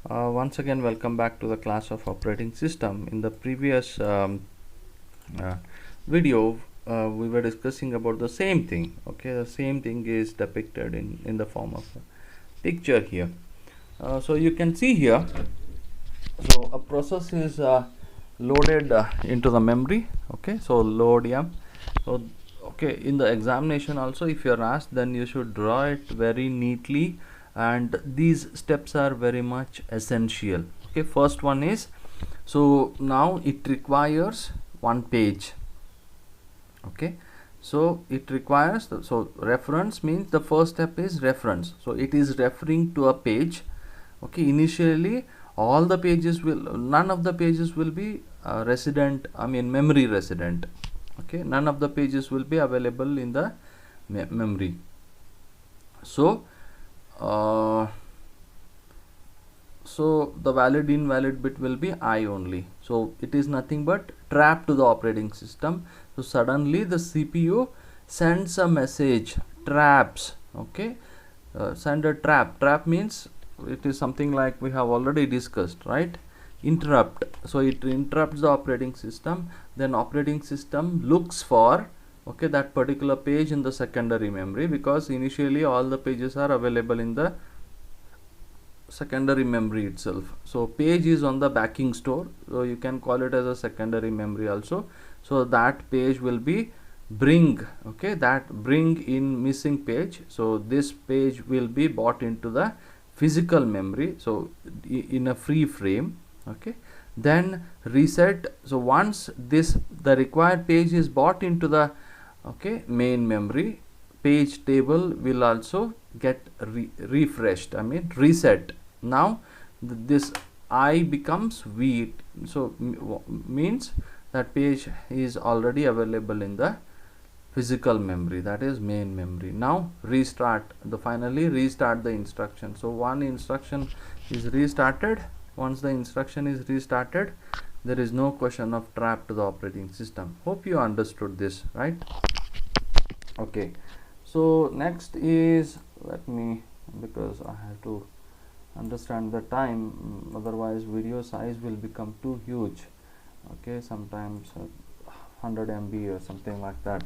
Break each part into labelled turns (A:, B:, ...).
A: Once again, welcome back to the class of operating system. In the previous uh, video, we were discussing about the same thing. Okay, the same thing is depicted in the form of a picture here. So you can see here. So a process is loaded into the memory. Okay, so load M. So okay, in the examination also, if you are asked, then you should draw it very neatly, and these steps are very much essential. Okay, first one is, so now it requires one page. Okay, so it requires so reference means the first step is reference, so it is referring to a page. Okay, initially all the pages will, none of the pages will be memory resident. Okay, none of the pages will be available in the memory. So so the valid invalid bit will be I only, so it is nothing but trap to the operating system. So suddenly the CPU sends a message, traps. Okay, send a trap means it is something like we have already discussed, right? Interrupt. So it interrupts the operating system, then operating system looks for that particular page in the secondary memory, because initially all the pages are available in the secondary memory itself. So page is on the backing store, so you can call it as a secondary memory also. So that page will be bring in missing page, so this page will be brought into the physical memory, so in a free frame. Okay, then reset. So once the required page is brought into the main memory, page table will also get refreshed, reset. Now this I becomes V, so means that page is already available in the physical memory, that is main memory. Now finally restart the instruction. So one instruction is restarted. Once the instruction is restarted, there is no question of trap to the operating system. Hope you understood this, right? Okay, so next is, let me, because I have to understand the time, otherwise video size will become too huge. Okay, sometimes 100 MB or something like that.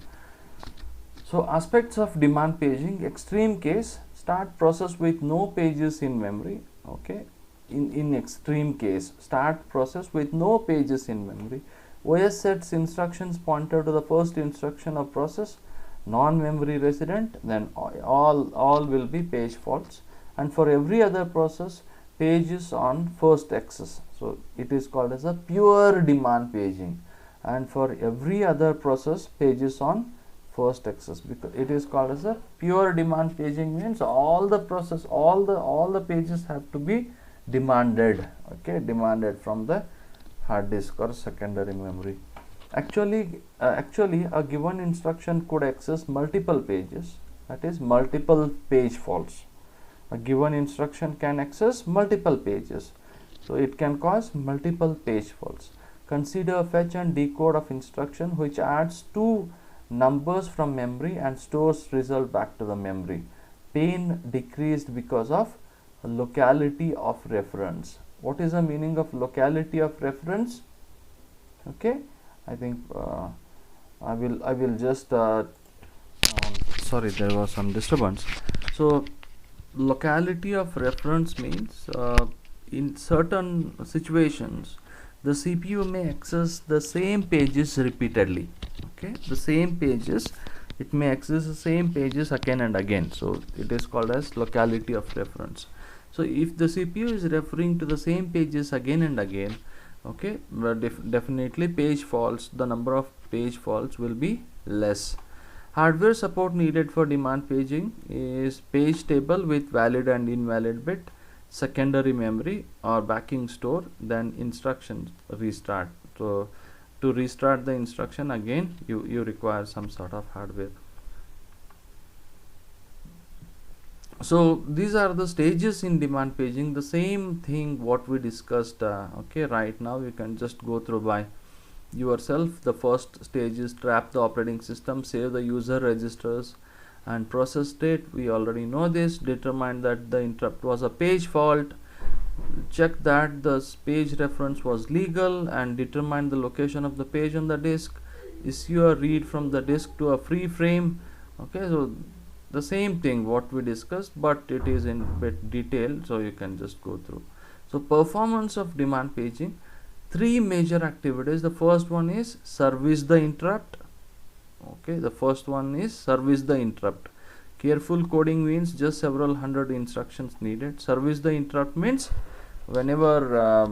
A: So aspects of demand paging: extreme case, start process with no pages in memory. Okay, in extreme case, start process with no pages in memory. OS sets instructions pointer to the first instruction of process, non-memory resident, then all will be page faults. And for every other process, pages on first access, so it is called as a pure demand paging. And for every other process, pages on first access, because it is called as a pure demand paging, means all the process, all the pages have to be demanded. Okay, demanded from the hard disk or secondary memory. Actually a given instruction could access multiple pages, that is multiple page faults. A given instruction can access multiple pages, so it can cause multiple page faults. Consider fetch and decode of instruction which adds two numbers from memory and stores result back to the memory. Pain decreased because of locality of reference. What is the meaning of locality of reference? Okay, I think I will just sorry, there was some disturbance. So locality of reference means in certain situations the CPU may access the same pages repeatedly. Okay, the same pages, it may access the same pages again and again, so it is called as locality of reference. So if the CPU is referring to the same pages again and again, okay, but definitely page faults, the number of page faults will be less. Hardware support needed for demand paging is page table with valid and invalid bit, secondary memory or backing store, then instructions restart. So to restart the instruction again, you require some sort of hardware. So these are the stages in demand paging, the same thing what we discussed. Okay, right now you can just go through by yourself. The first stage is trap the operating system, save the user registers and process state. We already know this. Determine that the interrupt was a page fault, check that the page reference was legal and determine the location of the page on the disk, issue a read from the disk to a free frame. Okay, so the same thing what we discussed, but it is in bit detail, so you can just go through. So performance of demand paging, three major activities. The first one is service the interrupt. Okay, the first one is service the interrupt. Careful coding means just several hundred instructions needed. Service the interrupt means whenever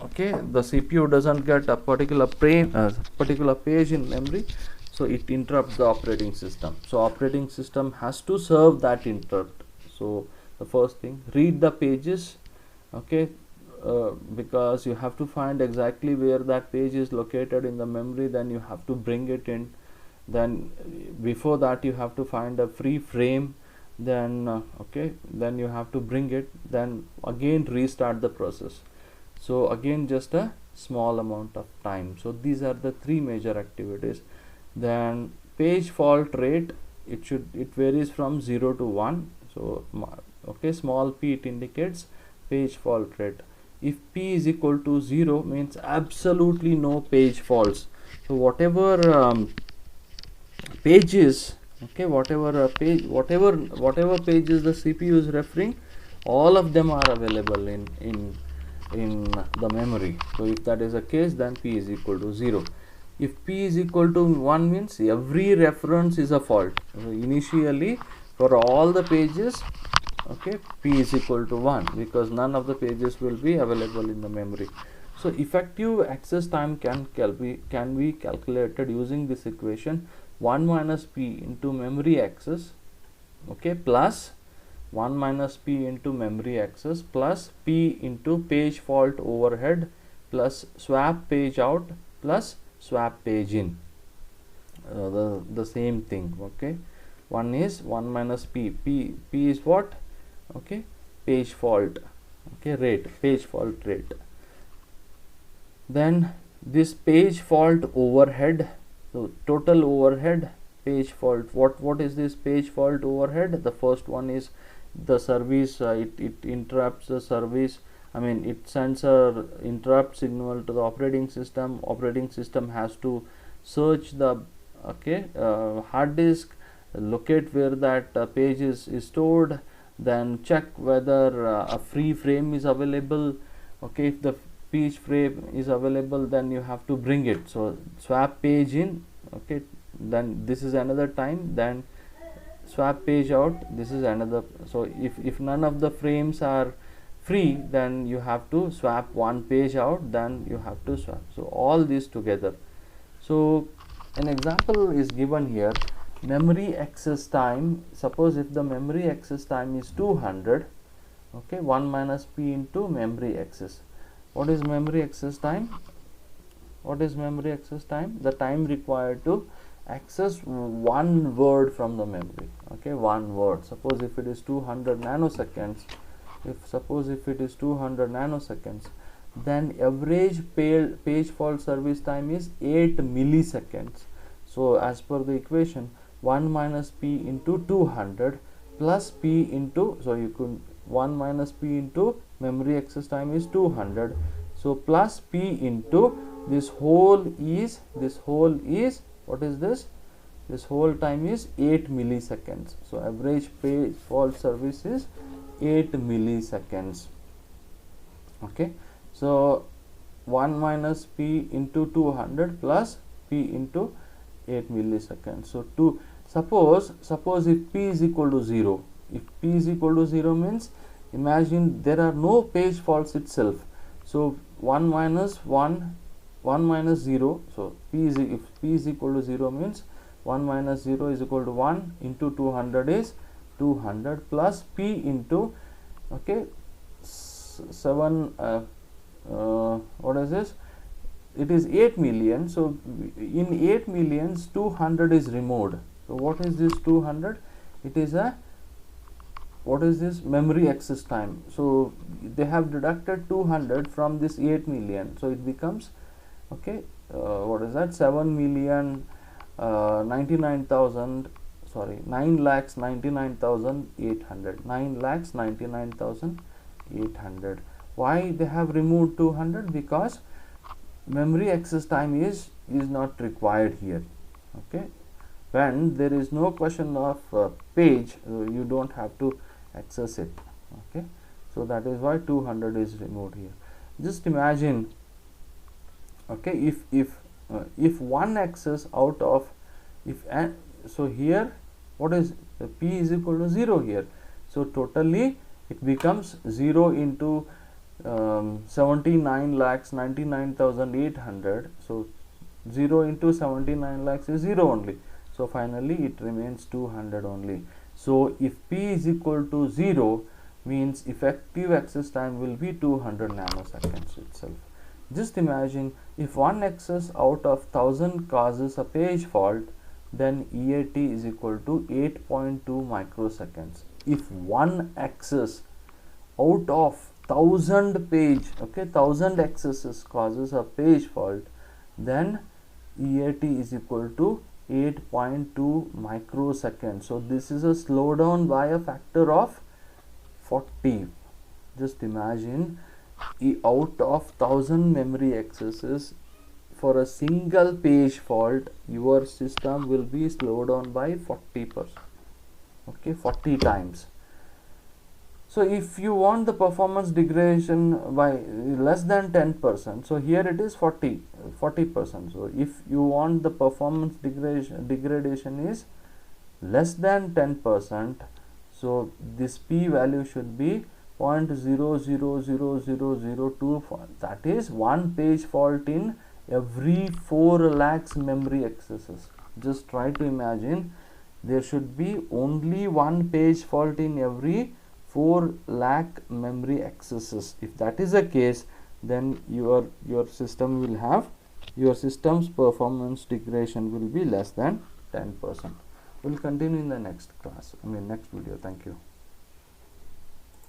A: okay, the CPU doesn't get a particular page in memory, so it interrupts the operating system. So operating system has to serve that interrupt. So the first thing, read the pages. Okay, because you have to find exactly where that page is located in the memory, then you have to bring it in. Then before that you have to find a free frame, then okay, then you have to bring it, then again restart the process. So again just a small amount of time. So these are the three major activities. Then page fault rate, it varies from 0 to 1. So okay, small p, it indicates page fault rate. If p is equal to 0 means absolutely no page faults. So whatever pages, okay, whatever pages the CPU is referring, all of them are available in the memory. So if that is the case, then p is equal to 0. If p is equal to 1 means every reference is a fault. So initially for all the pages, okay, p is equal to 1 because none of the pages will be available in the memory. So effective access time can be calculated using this equation: 1 minus p into memory access, okay, plus 1 minus p into memory access plus p into page fault overhead plus swap page out plus swap page in. The same thing. Okay, one is 1 minus p is what? Okay, page fault, okay, rate, page fault rate. Then this page fault overhead, so total overhead, page fault, what is this page fault overhead? The first one is the service, it interrupts the service, I mean it sends a interrupt signal to the operating system. Operating system has to search the hard disk, locate where that page is stored, then check whether a free frame is available. Okay, if the page frame is available, then you have to bring it, so swap page in, okay, then this is another time, then swap page out, this is another. So if none of the frames are free, then you have to swap one page out, then you have to swap. So all these together. So an example is given here: memory access time. Suppose if the memory access time is 200, okay, 1 minus p into memory access. What is memory access time? What is memory access time? The time required to access one word from the memory. Okay, one word. Suppose if it is 200 nanoseconds, suppose if it is 200 nanoseconds, then average page fault service time is 8 milliseconds. So as per the equation, 1 minus p into 200 plus p into, so you could 1 minus p into memory access time is 200, so plus p into this whole is what is this? This whole time is 8 milliseconds. So average page fault service is 8 milliseconds. Okay, so 1 minus p into 200 plus p into 8 milliseconds. So suppose if p is equal to 0, if p is equal to 0 means, imagine there are no page faults itself. So 1 minus 0, so if p is equal to 0 means 1 minus 0 is equal to 1 into 200 is 200 plus p into, okay, 7 what is this? It is 8 million. So in 8 millions 200 is removed. So what is this 200? It is a, what is this? Memory access time. So they have deducted 200 from this 8 million, so it becomes, okay, what is that? 7 million 99,000, sorry, 9,99,800, 9,99,800. Why they have removed 200? Because memory access time is not required here. Okay, when there is no question of page, you don't have to access it. Okay, so that is why 200 is removed here. Just imagine, okay, if one access out of, so here what is p is equal to 0 here, so totally it becomes 0 into 79 lakhs 99,800. so 0 into 79 lakhs is 0 only, so finally it remains 200 only. So if p is equal to 0, means effective access time will be 200 nanoseconds itself. Just imagine, if one access out of 1000 causes a page fault, then EAT is equal to 8.2 microseconds. If one access out of 1000 page, okay, 1000 accesses causes a page fault, then EAT is equal to 8.2 microseconds. So this is a slowdown by a factor of 40. Just imagine, out of 1000 memory accesses, for a single page fault, your system will be slowed down by 40%. Okay, 40 times. So if you want the performance degradation by less than 10%, so here it is 40%. So if you want the performance degradation is less than 10%, so this p value should be 0.000002, that is one page fault in every 4 lakhs memory accesses. Just try to imagine, there should be only one page fault in every 4 lakh memory accesses. If that is the case, then your system will have, your system's performance degradation will be less than 10%. We'll continue in the next class, next video. Thank you.